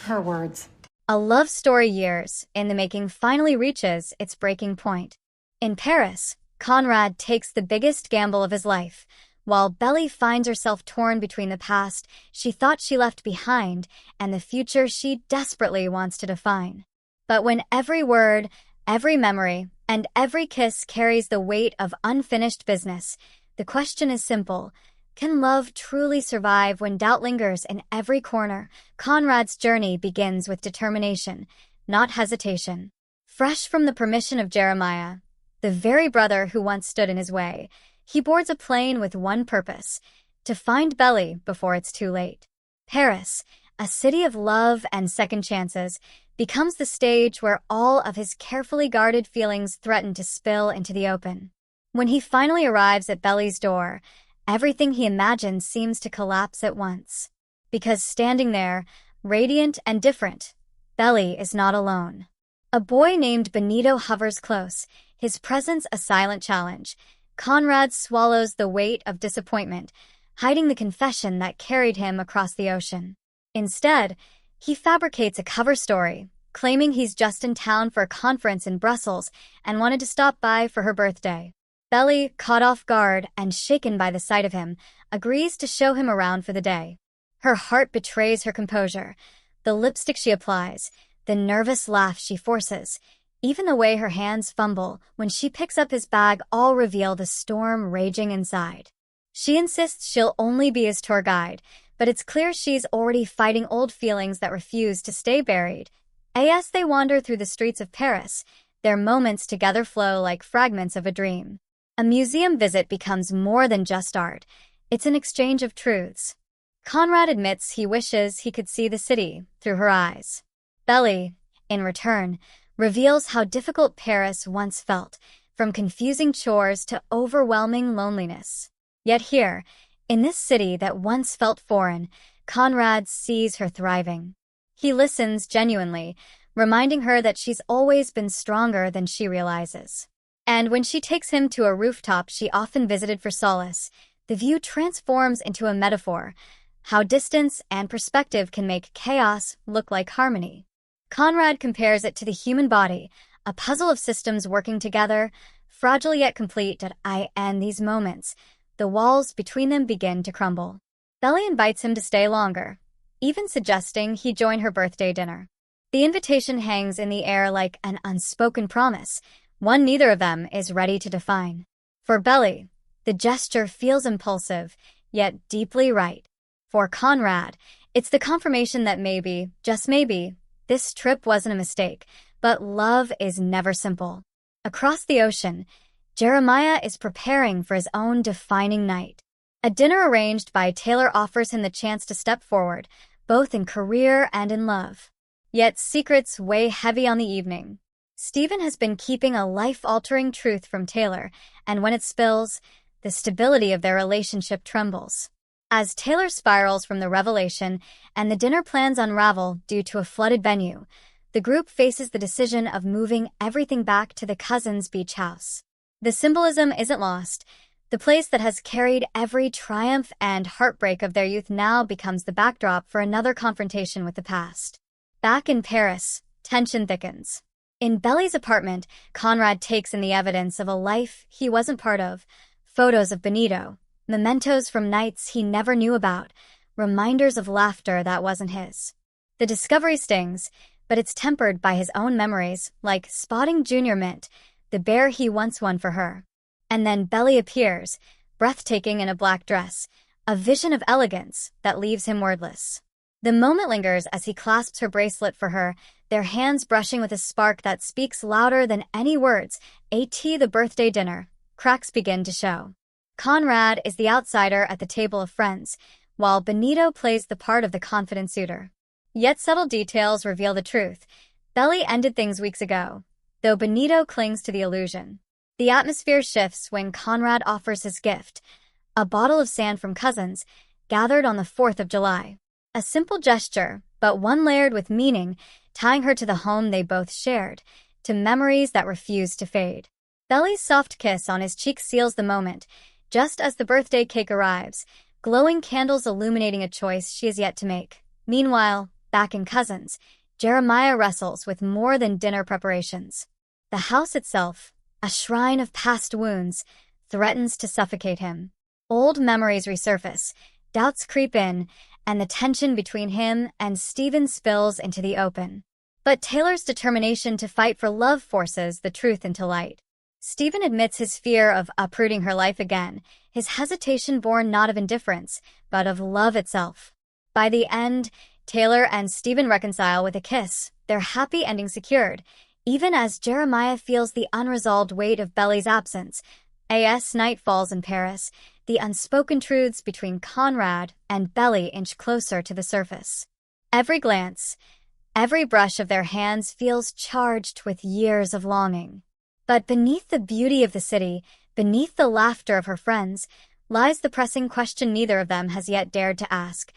Her words. A love story years in the making finally reaches its breaking point. In Paris, Conrad takes the biggest gamble of his life. While Belly finds herself torn between the past she thought she left behind and the future she desperately wants to define. But when every word, every memory, and every kiss carries the weight of unfinished business, the question is simple. Can love truly survive when doubt lingers in every corner? Conrad's journey begins with determination, not hesitation. Fresh from the permission of Jeremiah, the very brother who once stood in his way, he boards a plane with one purpose: to find Belly before it's too late. Paris, a city of love and second chances, becomes the stage where all of his carefully guarded feelings threaten to spill into the open. When he finally arrives at Belly's door, everything he imagined seems to collapse at once. Because standing there, radiant and different, Belly is not alone. A boy named Benito hovers close, his presence a silent challenge. Conrad swallows the weight of disappointment, hiding the confession that carried him across the ocean. Instead, he fabricates a cover story, claiming he's just in town for a conference in Brussels and wanted to stop by for her birthday. Belly, caught off guard and shaken by the sight of him, agrees to show him around for the day. Her heart betrays her composure. The lipstick she applies, the nervous laugh she forces, even the way her hands fumble when she picks up his bag all reveal the storm raging inside. She insists she'll only be his tour guide, but it's clear she's already fighting old feelings that refuse to stay buried. As they wander through the streets of Paris, their moments together flow like fragments of a dream. A museum visit becomes more than just art. It's an exchange of truths. Conrad admits he wishes he could see the city through her eyes. Belly, in return, reveals how difficult Paris once felt, from confusing chores to overwhelming loneliness. Yet here, in this city that once felt foreign, Conrad sees her thriving. He listens genuinely, reminding her that she's always been stronger than she realizes. And when she takes him to a rooftop she often visited for solace, the view transforms into a metaphor, how distance and perspective can make chaos look like harmony. Conrad compares it to the human body, a puzzle of systems working together, fragile yet complete. In these moments, the walls between them begin to crumble. Belly invites him to stay longer, even suggesting he join her birthday dinner. The invitation hangs in the air like an unspoken promise, one neither of them is ready to define. For Belly, the gesture feels impulsive, yet deeply right. For Conrad, it's the confirmation that maybe, just maybe, this trip wasn't a mistake, but love is never simple. Across the ocean, Jeremiah is preparing for his own defining night. A dinner arranged by Taylor offers him the chance to step forward, both in career and in love. Yet secrets weigh heavy on the evening. Stephen has been keeping a life-altering truth from Taylor, and when it spills, the stability of their relationship trembles. As Taylor spirals from the revelation and the dinner plans unravel due to a flooded venue, the group faces the decision of moving everything back to the cousins' beach house. The symbolism isn't lost. The place that has carried every triumph and heartbreak of their youth now becomes the backdrop for another confrontation with the past. Back in Paris, tension thickens. In Belly's apartment, Conrad takes in the evidence of a life he wasn't part of, photos of Benito, mementos from nights he never knew about, reminders of laughter that wasn't his. The discovery stings, but it's tempered by his own memories, like spotting Junior Mint, the bear he once won for her. And then Belly appears, breathtaking in a black dress, a vision of elegance that leaves him wordless. The moment lingers as he clasps her bracelet for her, their hands brushing with a spark that speaks louder than any words. The birthday dinner, cracks begin to show. Conrad is the outsider at the table of friends, while Benito plays the part of the confident suitor. Yet subtle details reveal the truth. Belly ended things weeks ago, though Benito clings to the illusion. The atmosphere shifts when Conrad offers his gift, a bottle of sand from cousins, gathered on the 4th of July. A simple gesture, but one layered with meaning, tying her to the home they both shared, to memories that refuse to fade. Belly's soft kiss on his cheek seals the moment, just as the birthday cake arrives, glowing candles illuminating a choice she is yet to make. Meanwhile, back in Cousins, Jeremiah wrestles with more than dinner preparations. The house itself, a shrine of past wounds, threatens to suffocate him. Old memories resurface, doubts creep in, and the tension between him and Stephen spills into the open. But Taylor's determination to fight for love forces the truth into light. Stephen admits his fear of uprooting her life again, his hesitation born not of indifference, but of love itself. By the end, Taylor and Stephen reconcile with a kiss, their happy ending secured, even as Jeremiah feels the unresolved weight of Belly's absence. As night falls in Paris, the unspoken truths between Conrad and Belly inch closer to the surface. Every glance, every brush of their hands feels charged with years of longing. But beneath the beauty of the city, beneath the laughter of her friends, lies the pressing question neither of them has yet dared to ask.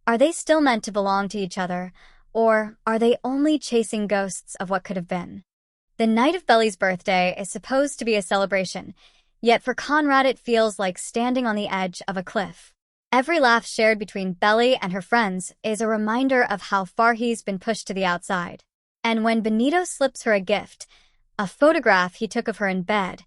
Are they still meant to belong to each other, or are they only chasing ghosts of what could have been? The night of Belly's birthday is supposed to be a celebration, yet for Conrad it feels like standing on the edge of a cliff. Every laugh shared between Belly and her friends is a reminder of how far he's been pushed to the outside. And when Benito slips her a gift, a photograph he took of her in bed,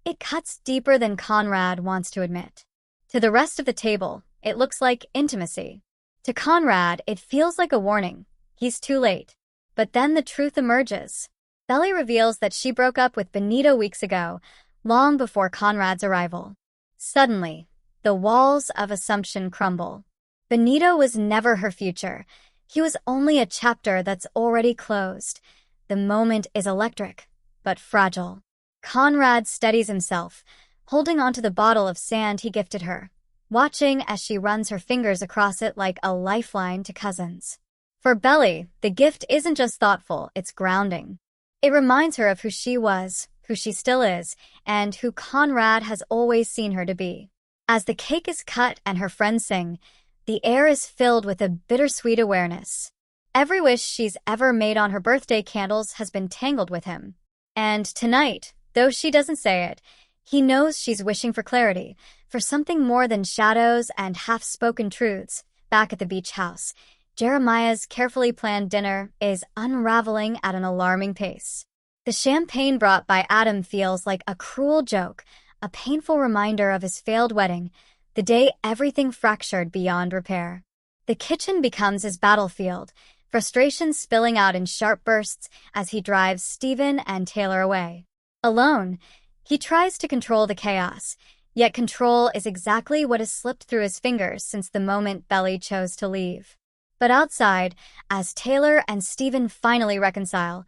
it cuts deeper than Conrad wants to admit. To the rest of the table, it looks like intimacy. To Conrad, it feels like a warning. He's too late. But then the truth emerges. Belly reveals that she broke up with Benito weeks ago, long before Conrad's arrival. Suddenly, the walls of assumption crumble. Benito was never her future. He was only a chapter that's already closed. The moment is electric, but fragile. Conrad steadies himself, holding onto the bottle of sand he gifted her, watching as she runs her fingers across it like a lifeline to Cousins. For Belly, the gift isn't just thoughtful, it's grounding. It reminds her of who she was, who she still is, and who Conrad has always seen her to be. As the cake is cut and her friends sing, the air is filled with a bittersweet awareness. Every wish she's ever made on her birthday candles has been tangled with him. And tonight, though she doesn't say it, he knows she's wishing for clarity, for something more than shadows and half-spoken truths. Back at the beach house, Jeremiah's carefully planned dinner is unraveling at an alarming pace. The champagne brought by Adam feels like a cruel joke, a painful reminder of his failed wedding, the day everything fractured beyond repair. The kitchen becomes his battlefield, frustration spilling out in sharp bursts as he drives Stephen and Taylor away. Alone, he tries to control the chaos, yet control is exactly what has slipped through his fingers since the moment Belly chose to leave. But outside, as Taylor and Stephen finally reconcile,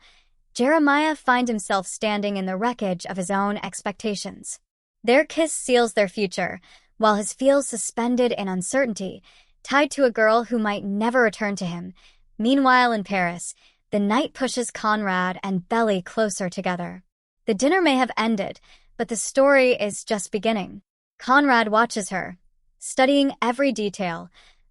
Jeremiah finds himself standing in the wreckage of his own expectations. Their kiss seals their future, while his feels suspended in uncertainty, tied to a girl who might never return to him. Meanwhile in Paris, the night pushes Conrad and Belly closer together. The dinner may have ended, but the story is just beginning. Conrad watches her, studying every detail,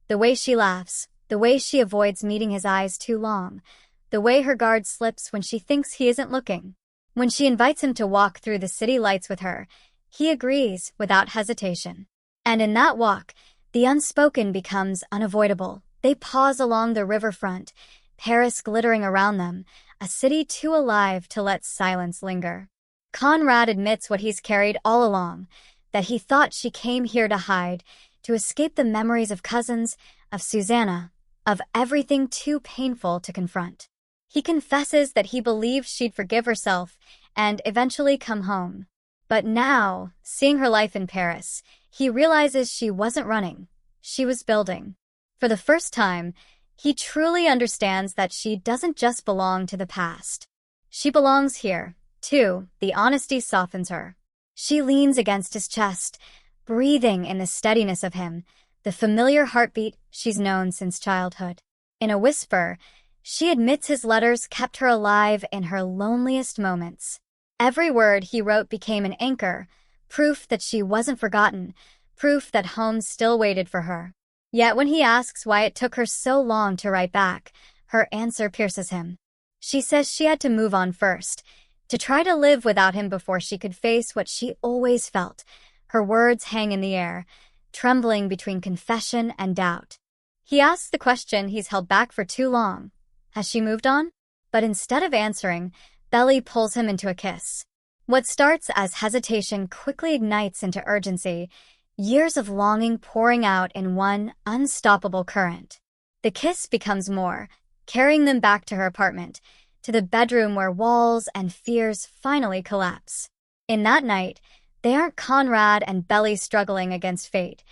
the way she laughs, the way she avoids meeting his eyes too long, the way her guard slips when she thinks he isn't looking. When she invites him to walk through the city lights with her, he agrees without hesitation. And in that walk, the unspoken becomes unavoidable. They pause along the riverfront, Paris glittering around them, a city too alive to let silence linger. Conrad admits what he's carried all along, that he thought she came here to hide, to escape the memories of Cousins, of Susanna, of everything too painful to confront. He confesses that he believed she'd forgive herself and eventually come home. But now, seeing her life in Paris, he realizes she wasn't running, she was building. For the first time, he truly understands that she doesn't just belong to the past. She belongs here, too. The honesty softens her. She leans against his chest, breathing in the steadiness of him, the familiar heartbeat she's known since childhood. In a whisper, she admits his letters kept her alive in her loneliest moments. Every word he wrote became an anchor, proof that she wasn't forgotten, proof that home still waited for her. Yet when he asks why it took her so long to write back, her answer pierces him. She says she had to move on first, to try to live without him before she could face what she always felt. Her words hang in the air, trembling between confession and doubt. He asks the question he's held back for too long. Has she moved on? But instead of answering, Belly pulls him into a kiss. What starts as hesitation quickly ignites into urgency, years of longing pouring out in one unstoppable current. The kiss becomes more, carrying them back to her apartment, to the bedroom where walls and fears finally collapse. In that night, they aren't Conrad and Belly struggling against fate.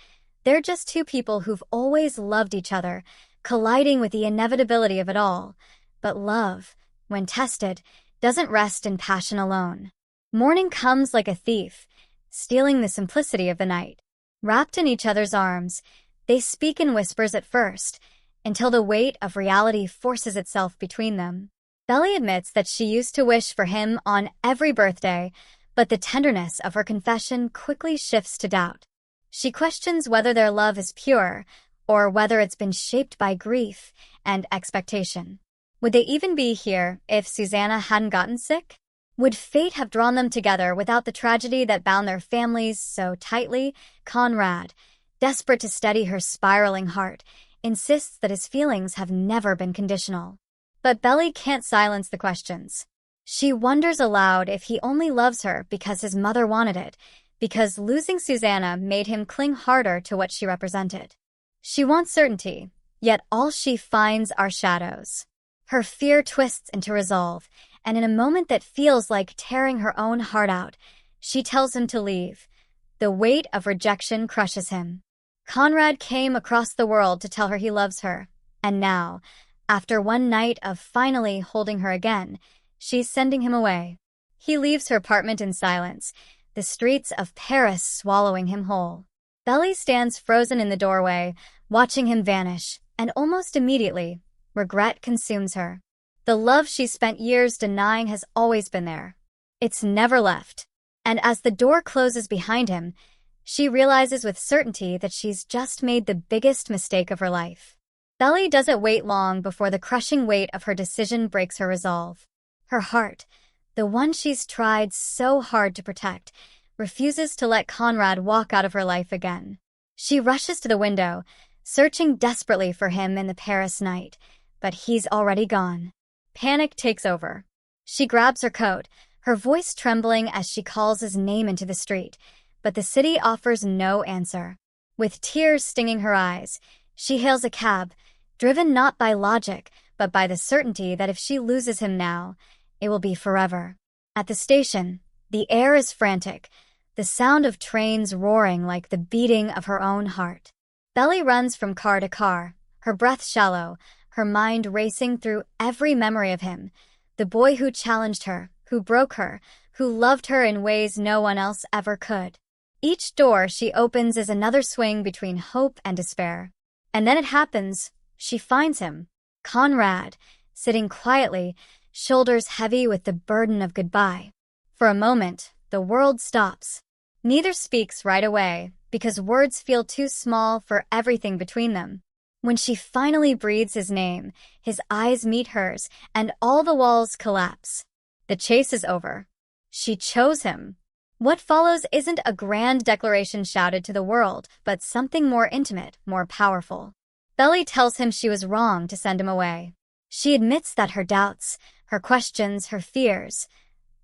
They're just two people who've always loved each other, colliding with the inevitability of it all. But love, when tested, doesn't rest in passion alone. Morning comes like a thief, stealing the simplicity of the night. Wrapped in each other's arms, they speak in whispers at first, until the weight of reality forces itself between them. Belly admits that she used to wish for him on every birthday, but the tenderness of her confession quickly shifts to doubt. She questions whether their love is pure, or whether it's been shaped by grief and expectation. Would they even be here if Susanna hadn't gotten sick? Would fate have drawn them together without the tragedy that bound their families so tightly? Conrad, desperate to steady her spiraling heart, insists that his feelings have never been conditional. But Belly can't silence the questions. She wonders aloud if he only loves her because his mother wanted it, because losing Susanna made him cling harder to what she represented. She wants certainty, yet all she finds are shadows. Her fear twists into resolve, and in a moment that feels like tearing her own heart out, she tells him to leave. The weight of rejection crushes him. Conrad came across the world to tell her he loves her, and now, after one night of finally holding her again, she's sending him away. He leaves her apartment in silence, the streets of Paris swallowing him whole. Belly stands frozen in the doorway, watching him vanish, and almost immediately, regret consumes her. The love she spent years denying has always been there. It's never left. And as the door closes behind him, she realizes with certainty that she's just made the biggest mistake of her life. Belly doesn't wait long before the crushing weight of her decision breaks her resolve. Her heart, the one she's tried so hard to protect, refuses to let Conrad walk out of her life again. She rushes to the window, searching desperately for him in the Paris night, but he's already gone. Panic takes over. She grabs her coat, her voice trembling as she calls his name into the street, but the city offers no answer. With tears stinging her eyes, she hails a cab, driven not by logic, but by the certainty that if she loses him now, it will be forever. At the station, the air is frantic, the sound of trains roaring like the beating of her own heart. Belly runs from car to car, her breath shallow, her mind racing through every memory of him, the boy who challenged her, who broke her, who loved her in ways no one else ever could. Each door she opens is another swing between hope and despair. And then it happens. She finds him, Conrad, sitting quietly, shoulders heavy with the burden of goodbye. For a moment, the world stops. Neither speaks right away, because words feel too small for everything between them. When she finally breathes his name, his eyes meet hers, and all the walls collapse. The chase is over. She chose him. What follows isn't a grand declaration shouted to the world, but something more intimate, more powerful. Belly tells him she was wrong to send him away. She admits that her doubts, her questions, her fears,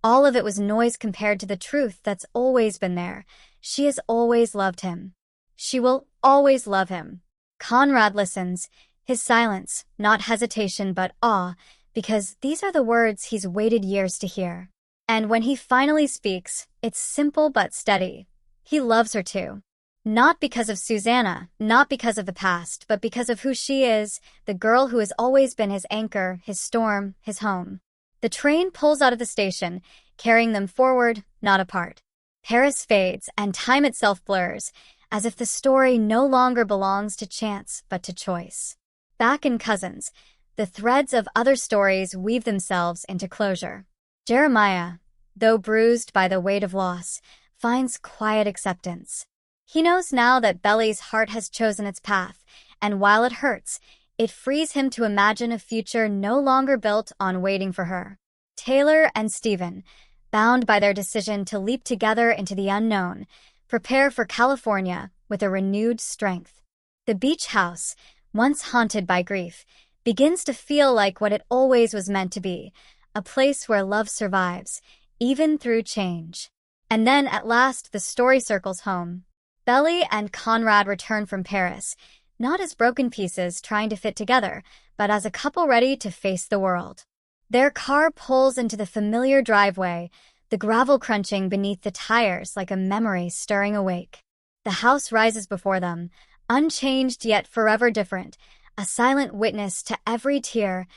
all of it was noise compared to the truth that's always been there. She has always loved him. She will always love him. Conrad listens, his silence, not hesitation but awe, because these are the words he's waited years to hear. And when he finally speaks, it's simple but steady. He loves her too. Not because of Susanna, not because of the past, but because of who she is, the girl who has always been his anchor, his storm, his home. The train pulls out of the station, carrying them forward, not apart. Paris fades, and time itself blurs, as if the story no longer belongs to chance but to choice. Back in Cousins, the threads of other stories weave themselves into closure. Jeremiah, though bruised by the weight of loss, finds quiet acceptance. He knows now that Belly's heart has chosen its path, and while it hurts, it frees him to imagine a future no longer built on waiting for her. Taylor and Stephen, bound by their decision to leap together into the unknown, prepare for California with a renewed strength. The beach house, once haunted by grief, begins to feel like what it always was meant to be, a place where love survives, even through change. And then, at last, the story circles home. Belly and Conrad return from Paris, not as broken pieces trying to fit together, but as a couple ready to face the world. Their car pulls into the familiar driveway, the gravel crunching beneath the tires like a memory stirring awake. The house rises before them, unchanged yet forever different, a silent witness to every tear,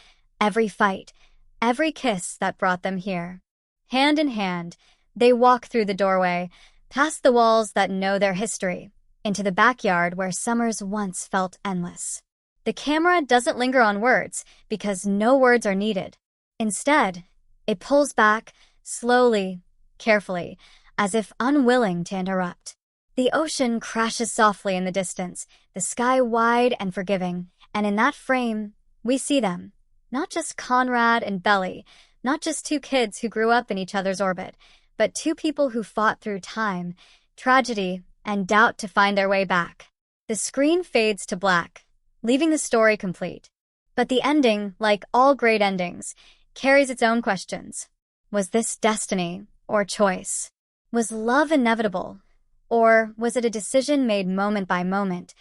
every fight, every kiss that brought them here. Hand in hand, they walk through the doorway, past the walls that know their history, into the backyard where summers once felt endless. The camera doesn't linger on words because no words are needed. Instead, it pulls back, slowly, carefully, as if unwilling to interrupt. The ocean crashes softly in the distance, the sky wide and forgiving, and in that frame, we see them. Not just Conrad and Belly, not just two kids who grew up in each other's orbit, but two people who fought through time, tragedy, and doubt to find their way back. The screen fades to black, leaving the story complete. But the ending, like all great endings, carries its own questions. Was this destiny or choice? Was love inevitable? Or was it a decision made moment by moment,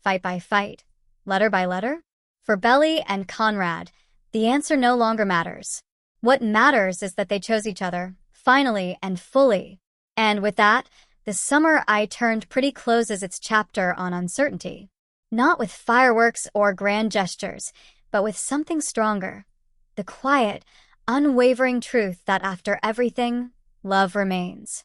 fight by fight, letter by letter? For Belly and Conrad, the answer no longer matters. What matters is that they chose each other, finally and fully. And with that, The Summer I Turned Pretty closes its chapter on uncertainty. Not with fireworks or grand gestures, but with something stronger. The quiet, unwavering truth that after everything, love remains.